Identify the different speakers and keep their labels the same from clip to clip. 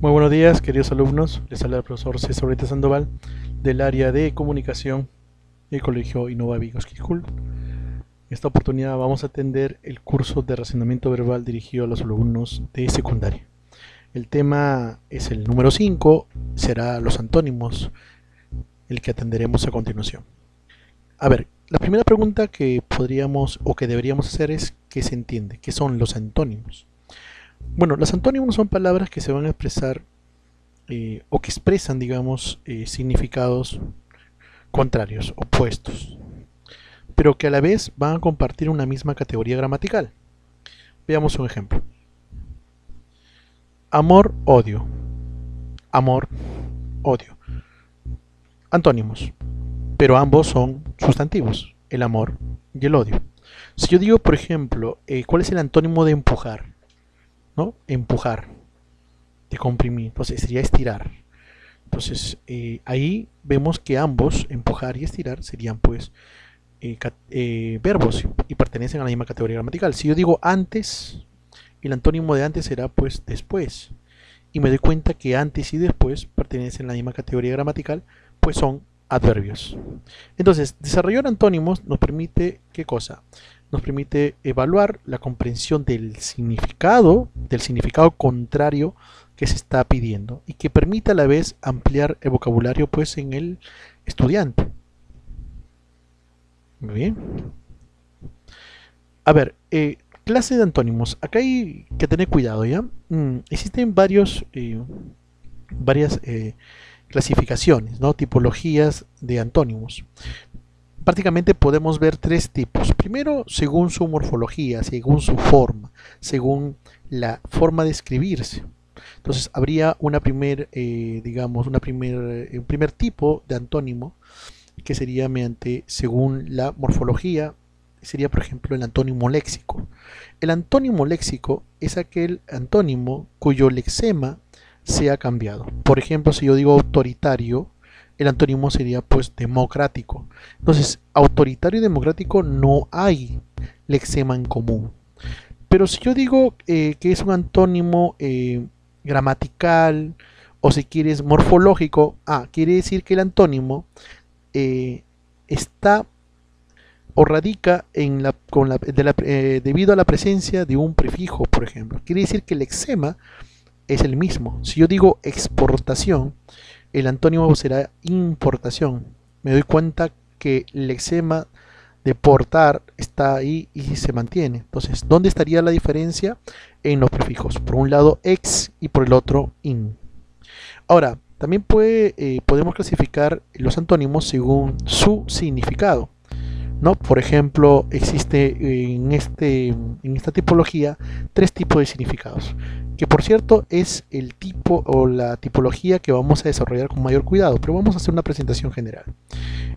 Speaker 1: Muy buenos días, queridos alumnos. Les habla el profesor César Orita Sandoval del área de comunicación del Colegio Innova Vygotsky School. En esta oportunidad vamos a atender el curso de razonamiento verbal dirigido a los alumnos de secundaria. El tema es el número 5, será los antónimos, el que atenderemos a continuación. A ver, la primera pregunta que podríamos o que deberíamos hacer es ¿qué se entiende? ¿Qué son los antónimos? Bueno, los antónimos son palabras que se van a expresar o que expresan, digamos, significados contrarios, opuestos, pero que a la vez van a compartir una misma categoría gramatical. Veamos un ejemplo. Amor, odio. Amor, odio. Antónimos, pero ambos son sustantivos, el amor y el odio. Si yo digo, por ejemplo, ¿cuál es el antónimo de empujar? ¿No? Empujar, de comprimir, entonces sería estirar. Entonces ahí vemos que ambos, empujar y estirar, serían pues verbos y pertenecen a la misma categoría gramatical. Si yo digo antes, el antónimo de antes será pues después. Y me doy cuenta que antes y después pertenecen a la misma categoría gramatical, pues son adverbios. Entonces, desarrollar antónimos nos permite, ¿qué cosa? Nos permite evaluar la comprensión del significado contrario que se está pidiendo y que permite a la vez ampliar el vocabulario pues en el estudiante. Muy bien. A ver, clase de antónimos. Acá hay que tener cuidado, ¿ya? Existen varias clasificaciones, ¿no? Tipologías de antónimos. Prácticamente podemos ver tres tipos. Primero, según su morfología, según su forma, según la forma de escribirse. Entonces, habría un primer tipo de antónimo que sería según la morfología, sería por ejemplo el antónimo léxico. El antónimo léxico es aquel antónimo cuyo lexema se ha cambiado. Por ejemplo, si yo digo autoritario, el antónimo sería pues democrático. Entonces, autoritario y democrático no hay lexema en común. Pero si yo digo que es un antónimo gramatical o si quieres morfológico, quiere decir que el antónimo está o radica debido a la presencia de un prefijo, por ejemplo. Quiere decir que el lexema es el mismo. Si yo digo exportación, el antónimo será importación. Me doy cuenta que el lexema de portar está ahí y se mantiene. Entonces, ¿dónde estaría la diferencia? En los prefijos. Por un lado ex y por el otro in. Ahora, también podemos clasificar los antónimos según su significado, ¿no? Por ejemplo, existe en esta tipología tres tipos de significados, que por cierto es el tipo o la tipología que vamos a desarrollar con mayor cuidado, pero vamos a hacer una presentación general.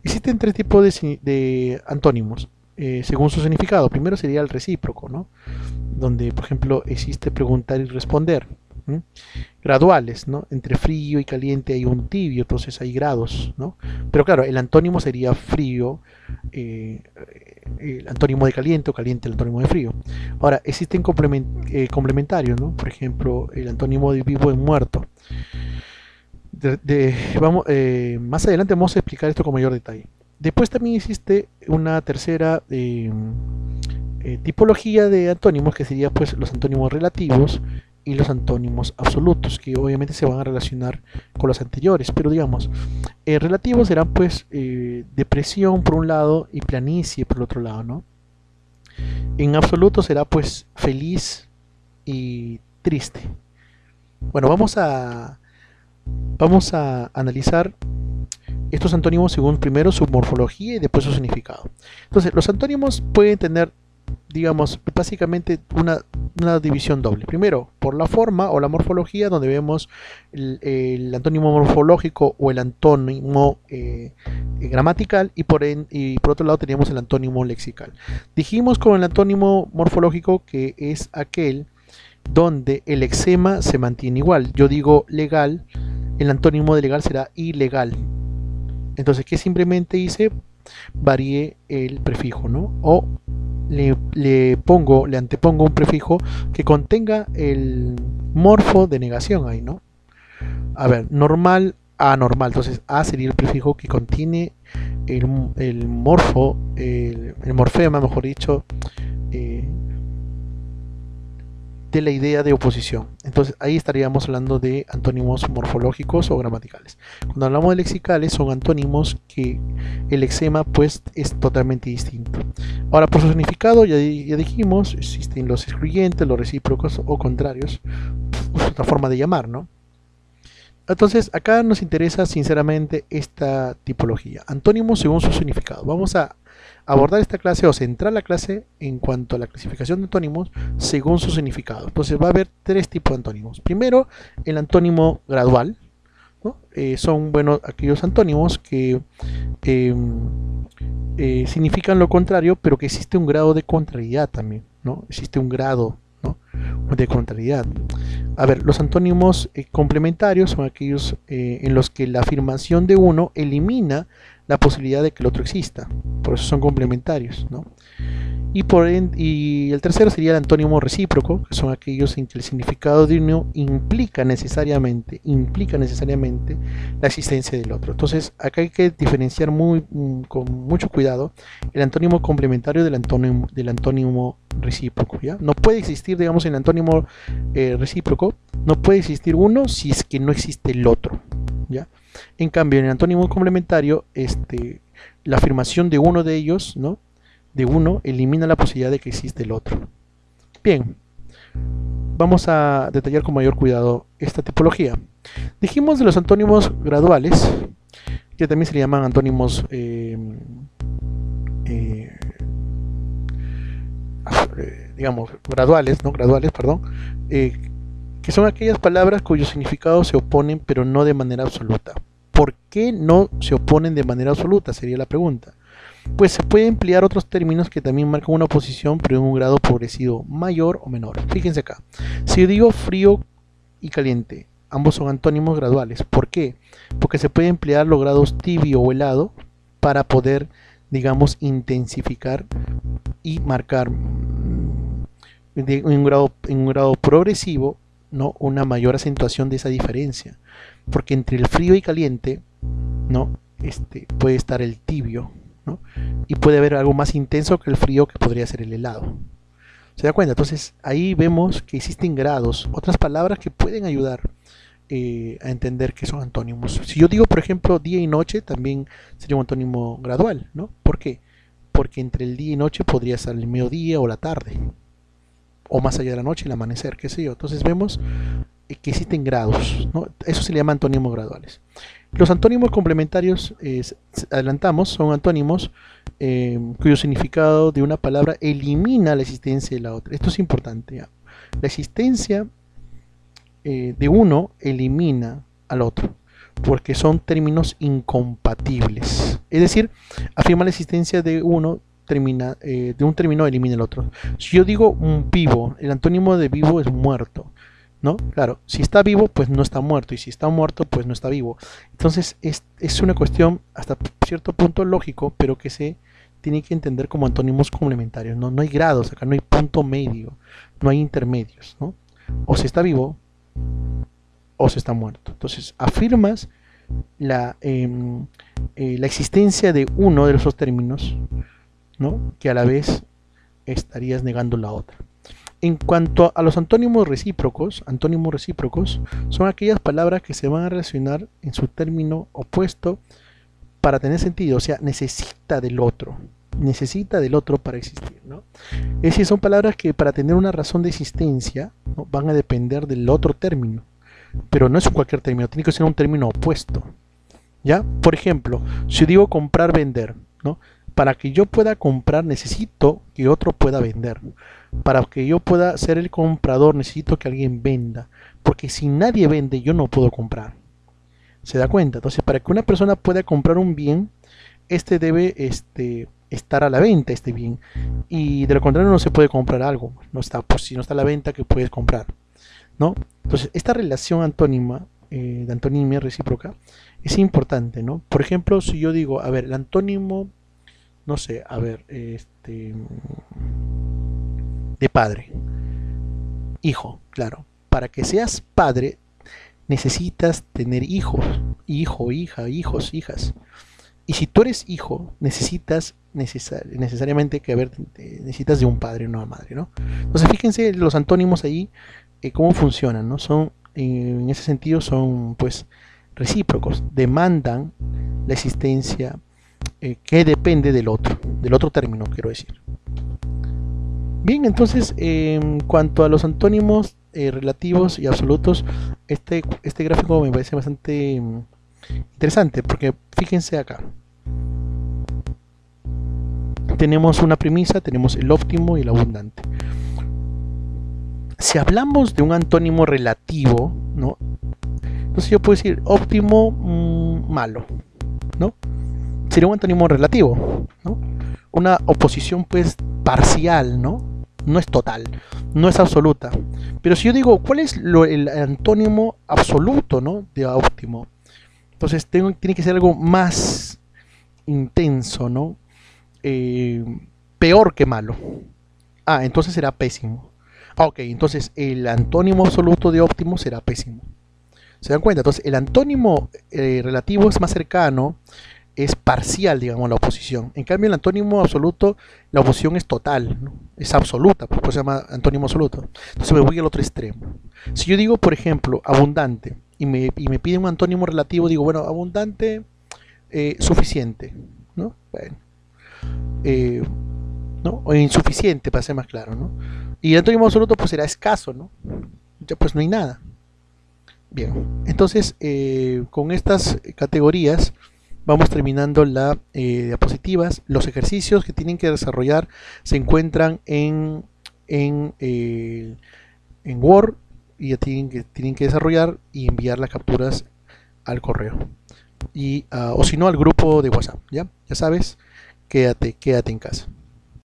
Speaker 1: Existen tres tipos de antónimos según su significado. Primero sería el recíproco, ¿no? Donde por ejemplo existe preguntar y responder. Graduales, ¿no? Entre frío y caliente hay un tibio, entonces hay grados, ¿no? Pero claro, el antónimo sería frío, el antónimo de caliente, o caliente el antónimo de frío. Ahora, existen complementarios, ¿no? Por ejemplo, el antónimo de vivo en muerto. Más adelante vamos a explicar esto con mayor detalle. Después también existe una tercera tipología de antónimos, que sería pues los antónimos relativos y los antónimos absolutos, que obviamente se van a relacionar con los anteriores, pero digamos, relativos serán pues depresión por un lado y planicie por el otro lado, ¿no? En absoluto será pues feliz y triste. Bueno, vamos a analizar estos antónimos según primero su morfología y después su significado. Entonces, los antónimos pueden tener, digamos, básicamente una división doble. Primero, por la forma o la morfología, donde vemos el antónimo morfológico o el antónimo gramatical, y por otro lado tenemos el antónimo lexical. Dijimos con el antónimo morfológico que es aquel donde el lexema se mantiene igual. Yo digo legal, el antónimo de legal será ilegal. Entonces, ¿qué simplemente hice? Varié el prefijo, ¿no? O le antepongo un prefijo que contenga el morfo de negación ahí, ¿no? A ver, normal, anormal. Entonces, a sería el prefijo que contiene el morfo, el morfema, mejor dicho, eh, de la idea de oposición. Entonces ahí estaríamos hablando de antónimos morfológicos o gramaticales. Cuando hablamos de lexicales son antónimos que el lexema pues es totalmente distinto. Ahora por su significado ya dijimos, existen los excluyentes, los recíprocos o contrarios, es otra forma de llamar, ¿no? Entonces acá nos interesa sinceramente esta tipología, antónimos según su significado. Vamos a abordar esta clase o centrar la clase en cuanto a la clasificación de antónimos según su significado. Entonces va a haber tres tipos de antónimos. Primero, el antónimo gradual, ¿no? Son aquellos antónimos que significan lo contrario, pero que existe un grado de contrariedad también, ¿no? Existe un grado, ¿no?, de contrariedad. A ver, los antónimos complementarios son aquellos en los que la afirmación de uno elimina la posibilidad de que el otro exista. Por eso son complementarios, ¿no? Y el tercero sería el antónimo recíproco, que son aquellos en que el significado de uno implica necesariamente la existencia del otro. Entonces, acá hay que diferenciar con mucho cuidado el antónimo complementario del antónimo recíproco, ¿ya? No puede existir, digamos, en el antónimo recíproco, no puede existir uno si es que no existe el otro, ¿ya? En cambio, en el antónimo complementario, la afirmación de uno de ellos, ¿no?, de uno elimina la posibilidad de que existe el otro. Bien, vamos a detallar con mayor cuidado esta tipología. Dijimos de los antónimos graduales, que también se le llaman antónimos digamos graduales, ¿no? Graduales, perdón, que son aquellas palabras cuyos significados se oponen pero no de manera absoluta. ¿Por qué no se oponen de manera absoluta? Sería la pregunta. Pues se puede emplear otros términos que también marcan una oposición, pero en un grado progresivo mayor o menor. Fíjense acá. Si yo digo frío y caliente, ambos son antónimos graduales. ¿Por qué? Porque se puede emplear los grados tibio o helado para poder, digamos, intensificar y marcar en un grado progresivo, ¿no?, una mayor acentuación de esa diferencia. Porque entre el frío y caliente, ¿no?, puede estar el tibio, ¿no?, y puede haber algo más intenso que el frío, que podría ser el helado. ¿Se da cuenta? Entonces ahí vemos que existen grados, otras palabras que pueden ayudar a entender que son antónimos. Si yo digo, por ejemplo, día y noche, también sería un antónimo gradual, ¿no? ¿Por qué? Porque entre el día y noche podría estar el mediodía o la tarde, o más allá de la noche, el amanecer, qué sé yo. Entonces vemos que existen grados, ¿no? Eso se le llama antónimos graduales. Los antónimos complementarios, adelantamos, son antónimos cuyo significado de una palabra elimina la existencia de la otra. Esto es importante, ¿ya? La existencia de uno elimina al otro, porque son términos incompatibles. Es decir, afirma la existencia de uno, de un término elimina el otro. Si yo digo un vivo, el antónimo de vivo es muerto, ¿no? Claro, si está vivo, pues no está muerto, y si está muerto, pues no está vivo. Entonces es una cuestión hasta cierto punto lógico, pero que se tiene que entender como antónimos complementarios, ¿no? No hay grados, acá no hay punto medio, no hay intermedios, ¿no? O se está vivo o se está muerto. Entonces afirmas la existencia de uno de esos términos, ¿no?, que a la vez estarías negando la otra. En cuanto a los antónimos recíprocos son aquellas palabras que se van a relacionar en su término opuesto para tener sentido, o sea, necesita del otro para existir, ¿no? Es decir, son palabras que para tener una razón de existencia, ¿no?, van a depender del otro término, pero no es cualquier término, tiene que ser un término opuesto, ¿ya? Por ejemplo, si digo comprar, vender, ¿no?, para que yo pueda comprar necesito que otro pueda vender. Para que yo pueda ser el comprador necesito que alguien venda. Porque si nadie vende, yo no puedo comprar. ¿Se da cuenta? Entonces, para que una persona pueda comprar un bien, debe estar a la venta, este bien. Y de lo contrario no se puede comprar algo. No está, pues, si no está a la venta, ¿qué puedes comprar? ¿No? Entonces, esta relación antónima, de antonimia recíproca, es importante, ¿no? Por ejemplo, si yo digo, a ver, el antónimo, no sé, a ver, de padre, hijo, claro. Para que seas padre, necesitas tener hijos, hijo, hija, hijos, hijas. Y si tú eres hijo, necesitas necesariamente necesitas de un padre o una madre, ¿no? Entonces fíjense los antónimos ahí, cómo funcionan, ¿no? Son, en ese sentido, son pues recíprocos, demandan la existencia que depende del otro término, quiero decir. Bien, entonces, en cuanto a los antónimos relativos y absolutos, este gráfico me parece bastante interesante, porque fíjense acá. Tenemos una premisa, tenemos el óptimo y el abundante. Si hablamos de un antónimo relativo, ¿no? Entonces yo puedo decir óptimo, malo, ¿no? Sería un antónimo relativo, ¿no? Una oposición pues parcial, ¿no? No es total, no es absoluta. Pero si yo digo, ¿cuál es el antónimo absoluto, ¿no? De óptimo? Entonces tiene que ser algo más intenso, ¿no? Peor que malo. Ah, entonces será pésimo. Ok, entonces el antónimo absoluto de óptimo será pésimo. ¿Se dan cuenta? Entonces el antónimo relativo es más cercano, es parcial, digamos, la oposición. En cambio, el antónimo absoluto, la oposición es total, ¿no? Es absoluta, por eso se llama antónimo absoluto. Entonces me voy al otro extremo. Si yo digo, por ejemplo, abundante, y me pide un antónimo relativo, digo, bueno, abundante, suficiente, ¿no? Bueno, ¿no? O insuficiente, para ser más claro, ¿no? Y el antónimo absoluto, pues será escaso, ¿no? Ya pues no hay nada. Bien, entonces con estas categorías vamos terminando la diapositivas. Los ejercicios que tienen que desarrollar se encuentran en Word y ya tienen que desarrollar y enviar las capturas al correo. Y, o si no, al grupo de WhatsApp. ¿Ya? Ya sabes, quédate en casa.